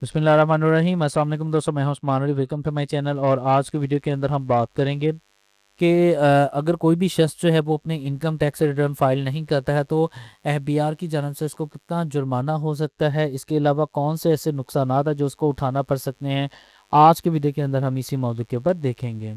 बिस्मिल्लाहिर्रहमानिर्रहीम। अस्सलाम वालेकुम दोस्तों, मैं हूं Usman Ali. Welcome to my channel. और आज के वीडियो के अंदर हम बात करेंगे कि अगर कोई भी शख्स जो है वो अपने इनकम टैक्स रिटर्न फाइल नहीं करता है तो एफबीआर की जानब से उसको कितना जुर्माना हो सकता है। इसके अलावा कौन से ऐसे नुकसानात है जो उसको उठाना पड़ सकते हैं। आज के वीडियो के अंदर हम इसी मौजू के ऊपर देखेंगे।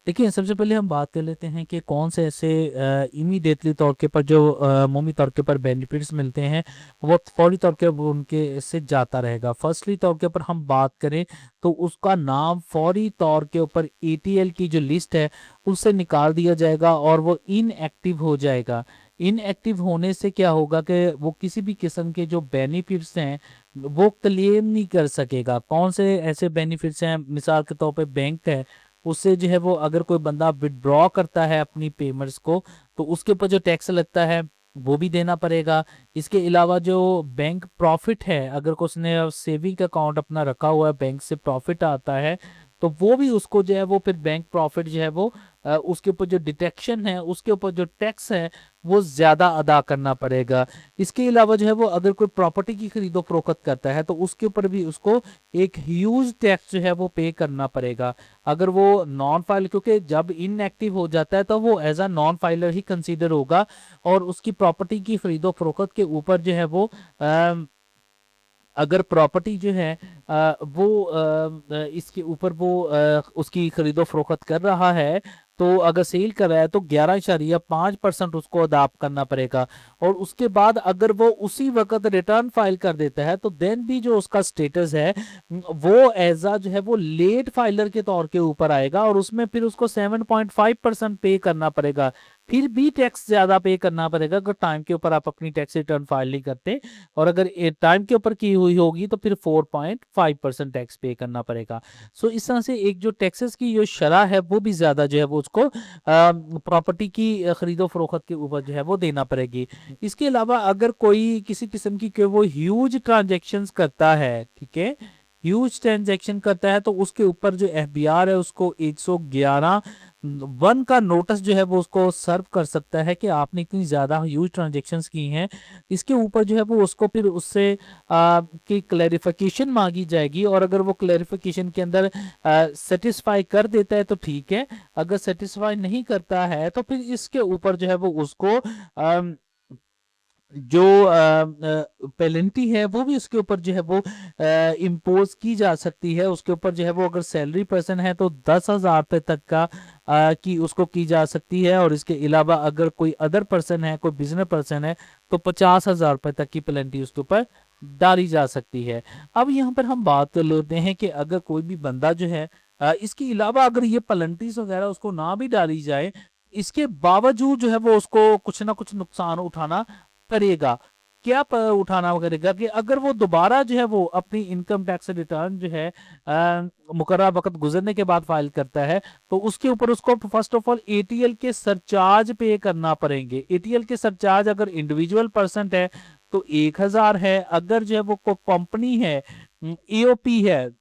देखिए, सबसे पहले हम बात कर लेते हैं कि कौन से ऐसे इमीडिएटली तौर के पर जो अमूमी तौर के पर बेनिफिट्स मिलते हैं वो फौरी तौर के वो उनके से जाता रहेगा। फर्स्टली तौर के ऊपर हम बात करें तो उसका नाम फौरी तौर के ऊपर एटीएल की जो लिस्ट है उससे निकाल दिया जाएगा और वो इनएक्टिव हो जाएगा। इनएक्टिव होने से क्या होगा कि वो किसी भी किस्म के जो बेनिफिट्स हैं वो क्लेम नहीं कर सकेगा। कौन से ऐसे बेनिफिट्स हैं? मिसाल के तौर पे बैंक है, उससे जो है वो अगर कोई बंदा विड्रॉ करता है अपनी पेमेंट्स को तो उसके ऊपर जो टैक्स लगता है वो भी देना पड़ेगा। इसके अलावा जो बैंक प्रॉफिट है, अगर कोई उसने सेविंग अकाउंट अपना रखा हुआ है, बैंक से प्रॉफिट आता है तो वो भी उसको जो है वो फिर बैंक प्रॉफिट जो है वो उसके ऊपर जो डिटेक्शन है उसके ऊपर जो टैक्स है वो ज्यादा अदा करना पड़ेगा। इसके अलावा जो है वो अगर कोई प्रॉपर्टी की खरीदो फरोख्त करता है तो उसके ऊपर भी उसको एक ह्यूज टैक्स जो है वो पे करना पड़ेगा। अगर वो नॉन फाइल, क्योंकि जब इनएक्टिव हो जाता है तो वो एज अ नॉन फाइलर ही कंसीडर होगा और उसकी प्रॉपर्टी की खरीदो फरोख्त के ऊपर जो है वो अगर प्रॉपर्टी जो है वो इसके ऊपर वो उसकी खरीदो फरोख्त कर रहा है तो अगर सेल कर रहा है तो 11.5% उसको अदाप्ट करना पड़ेगा। और उसके बाद अगर वो उसी वक्त रिटर्न फाइल कर देता है तो देन भी जो उसका स्टेटस है वो एज जो है वो लेट फाइलर के तौर के ऊपर आएगा और उसमें फिर उसको 7.5% पे करना पड़ेगा। फिर भी टैक्स ज्यादा पे करना पड़ेगा अगर टाइम के ऊपर आप अपनी टैक्स रिटर्न फाइल नहीं करते। और अगर टाइम के ऊपर की हुई होगी तो फिर 4.5% टैक्स पे करना पड़ेगा। सो इस तरह से एक जो टैक्सेस की जो शरह है वो भी ज्यादा जो है वो उसको प्रॉपर्टी की खरीदो फरोख्त के ऊपर जो है वो देना पड़ेगी। इसके अलावा अगर कोई किसी किस्म की कोई वो ह्यूज ट्रांजेक्शन्स करता है, ठीक है, ह्यूज ट्रांजेक्शन करता है तो उसके ऊपर जो एफबीआर है उसको 111 का नोटिस जो है वो उसको सर्व कर सकता है कि आपने इतनी ज्यादा ह्यूज ट्रांजेक्शन्स की हैं। इसके ऊपर जो है वो उसको फिर उससे की क्लैरिफिकेशन मांगी जाएगी और अगर वो क्लैरिफिकेशन के अंदर सेटिस्फाई कर देता है तो ठीक है, अगर सेटिस्फाई नहीं करता है तो फिर इसके ऊपर जो है वो उसको जो पेनल्टी है वो भी उसके ऊपर जो है वो इम्पोज की जा सकती है। उसके ऊपर जो है वो अगर सैलरी पर्सन है तो 10,000 रुपये तक का की उसको की जा सकती है। और इसके अलावा अगर कोई अदर पर्सन है, कोई बिजनेस पर्सन है तो 50,000 रुपये तक की पेनल्टी उसके ऊपर डाली जा सकती है। अब यहाँ पर हम बात कर लेते हैं कि अगर कोई भी बंदा जो है इसके अलावा अगर ये पेनल्टीज वगैरह उसको ना भी डाली जाए, इसके बावजूद जो है वो उसको कुछ ना कुछ नुकसान उठाना करेगा। क्या उठाना करेगा कि अगर वो दोबारा जो है वो अपनी इनकम टैक्स रिटर्न जो है मुकर्रर वक्त गुजरने के बाद फाइल करता है तो उसके ऊपर उसको फर्स्ट ऑफ ऑल एटीएल के सरचार्ज पे करना पड़ेंगे। एटीएल के सरचार्ज अगर इंडिविजुअल पर्सन है तो 1,000 है, अगर जो है वो कंपनी है, एओपी है,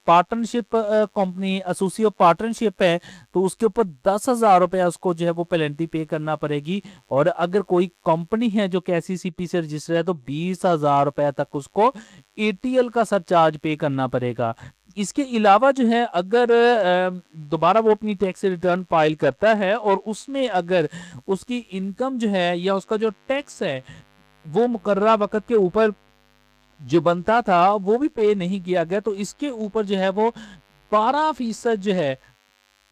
पार्टनरशिप कंपनी, एसोसिएट पार्टनरशिप है, तो उसके ऊपर 10,000 रुपया उसको जो है वो पेनल्टी पे करना पड़ेगी। और अगर कोई कंपनी है जो केसीसीपी से रजिस्टर है तो 20,000 रुपया तक उसको एटीएल का सरचार्ज पे करना पड़ेगा। इसके अलावा जो है अगर दोबारा वो अपनी टैक्स रिटर्न फाइल करता है और उसमें अगर उसकी इनकम जो है या उसका जो टैक्स है वो मुकर्ररा वक्त के ऊपर जो बनता था वो भी पे नहीं किया गया तो इसके ऊपर जो है वो 12% जो है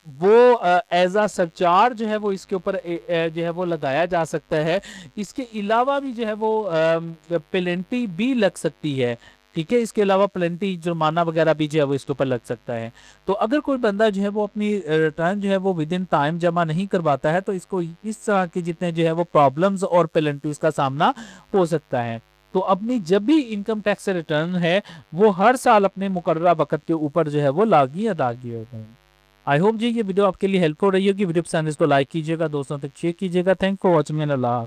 वो एज अ सरचार्ज जो है वो इसके ऊपर जो है वो लगाया जा सकता है। इसके अलावा भी जो है वो पेनल्टी भी लग सकती है, ठीक है। इसके अलावा पेनल्टी जुर्माना वगैरह भी जो है वो इसके ऊपर लग सकता है। तो अगर कोई बंदा जो है वो अपनी रिटर्न जो है वो विद इन टाइम जमा नहीं करवाता है तो इसको इस तरह के जितने जो है वो प्रॉब्लम्स और पेनल्टीज का सामना हो सकता है। तो अपनी जब भी इनकम टैक्स रिटर्न है वो हर साल अपने मुकर्ररा वक्त के ऊपर जो है वो लागी अदागी होता है। आई होप जी ये वीडियो आपके लिए हेल्पफुल रही होगी। वीडियो पसंद है इसको लाइक कीजिएगा, दोस्तों तक शेयर कीजिएगा। Thank for watching. अल्लाह।